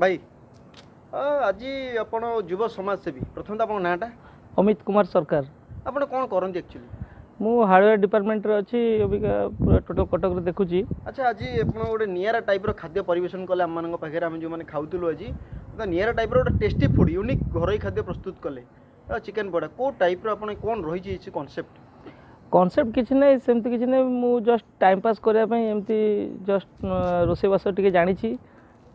भाई आज आपण युव समाज सेवी प्रथम तो आपन नाटा अमित कुमार सरकार। आपण कौन करंती एक्चुअली? मु हार्डवेयर डिपार्टमेंट रे अछि अबिका पूरा टोटल कटक रे देखुची। अच्छा आज आपण गोटे नियारा टाइप रो खाद्य परिवेशन कले आम मान पाखे आम जो मैंने खाऊलु आज नियारा टाइप रो गोटे टेस्टी फूड यूनिक घर खाद्य प्रस्तुत कले चिकेन पड़ा को टाइप रो आपण कौन रही कॉन्सेप्ट? कॉन्सेप्ट किछि नै सेमति किछि नै मु जस्ट टाइम पास करिया पई एमति जस्ट रोसे बास टिके जानिछि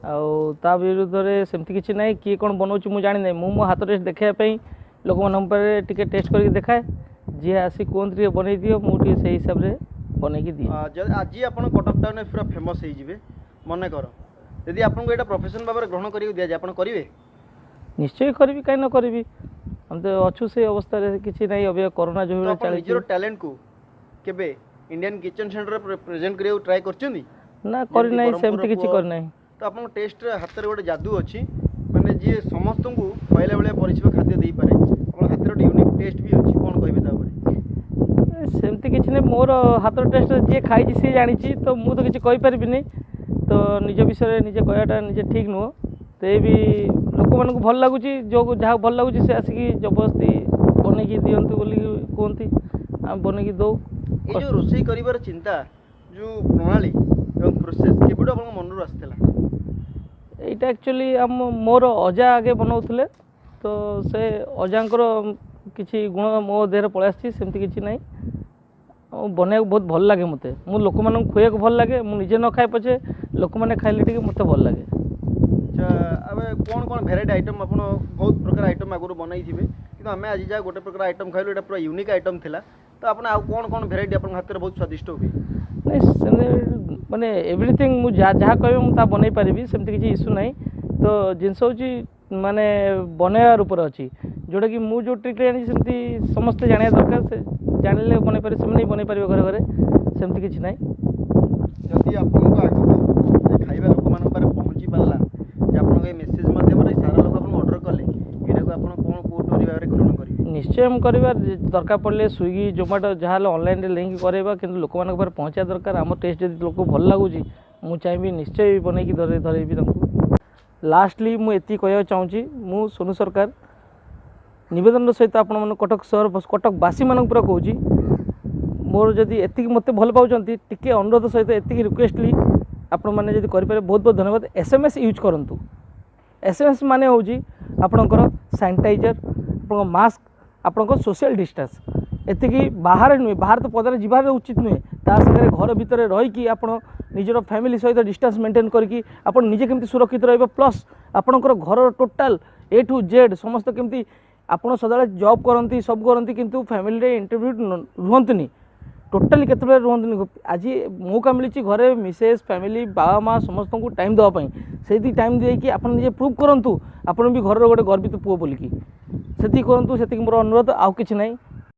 आउ ता विरुद्ध रे सेमति किछि नै कि कोन बनौछि मु जानि नै मु मो हाथ टेस्ट देखिया पई लोक मन पर टिके टेस्ट करके देखाए जे आसी कोंत्री बनै दियो मु टिके सेही हिसाब रे बनै कि दिए। आज आपण कटक टाउन पूरा फेमस हो जिवे मन कर यदि आपन एटा प्रोफेशन भाव ग्रहण करियो दिया जाय आपण करिवे? निश्चय करबी काई न करबी हम तो अच्छु से अवस्था रे किछि नै अबे कोरोना जो तो चली निजरो टैलेंट को केबे इंडियन किचन सेंटर रे प्रेजेंट करियो ट्राई करछिंदी ना करि नै सेमति किछि कर नै। तो आपन टेस्ट हाथ रे गोटे जादू अछि माने जे समस्त को पहले बेले परिचित खाद्य देई पारे आपन हाथ रे यूनिक टेस्ट भी अछि कोन कहबे ता पर सेमति किछि नै मोर हाथ टेस्ट जे खाइ छि से जानि छि तो मु तो किछि कहि परबी नै तो निज विषय निजे कहयाटा निजे ठीक नुह ते भी लोक मन को भल लागुची जो जहाँ भल लागुची से आसिकी जबरदस्ती बनै कि दियंतु बोली कहती आम बनै कि दो। ये जो रोषे करिवार चिंता जो प्रणाली एवं प्रोसेस केबडो आपन मन रो आस्थला? एटा एक्चुअली हम मोर अजा आगे बनाउथले तो से अजांकर किछि गुण मो देहर पळे आछि सेमति किछि नै बने बहुत भल लागे मते मु लोक मन खुए को भल लागे मु निजे न खाए पछे लोक माने खाइले टिके मते भल लागे। अच्छा अब कौन कौन भेराइटी आइटम आप बहुत प्रकार आइटम आगुरी बनई थे कि आम आज जा गोटे प्रकार आइटम खाइलु एटा पूरा यूनिक आइटम थिला तो आपन आ कौन कौन भेराइटी आपन हाथ रे बहुत स्वादिष्ट हो नै माने एवरीथिंग मु जहाँ कहबे मु ता बनै पारिबी सेमति किछि इशू नै तो जिनस होची माने बनैयार ऊपर अछि जोटा कि मु जो ट्रिक जानि सेमति समस्त जानिया दरकार से जानिले बनै पारे सेमनि बनै पारिबे घरे घरे सेमति किछि नै। जदि आपन को आगो खाइबा लोक मान पारे पहुंची पारला जे आपन के मेसेज माध्यम रे सारा लोक आपन ऑर्डर कले एटा को आपन कोन को टोरी भाबरे ग्रहण करिवे? निश्चय हम करबा दरकार पड़ले स्विगी जोमेटो जहाँ ऑनलाइन रे लिंक करबा किंतु लोक मान पर पहुंचा दरकार आम टेस्ट यदि लोक भल लागुची मु चाहबी निश्चय बनै कि धरेबी तांको। लास्टली मु एति कहया चाहूची मु सोनू सरकार निवेदन सहित आपण मन कटक शहर कटक बासी मान पूरा कहूची मोर जदि एति मते भल पाउचंती टिके अनुरोध सहित एति रिक्वेस्टली आपण माने जदि करि पारे बहुत बहुत धन्यवाद। एसएमएस यूज करंतु एसएमएस माने होची आपणकर सैनिटाइजर आपण मास्क आपणकर सोशल डिस्टेंस एति बाहर नुहे बाहर तो पदारे जीवार उचित नुहे ता संगे घर भितर रही कि आपण निजर फैमिली सहित डिस्टेंस मेंटेन करके आपण निजे केमती सुरक्षित रहबो प्लस आपणकर घर टोटल ए टू जेड समस्त केमती आपण सदाले जॉब करंती सब करंती किंतु फैमिली रे इंटरव्यू रुहंतनी टोटाली केतबे रुहंतनी आज मौका मिली घरे मिसेस फैमिली बाबा माँ समस्त को टाइम देवाई से टाइम देकी आप निजे प्रूव करूँ आपण भी घर गोटे गर्वित पुओ बोलिकी से करूँ से मोर अनुरोध आउ कि नहीं।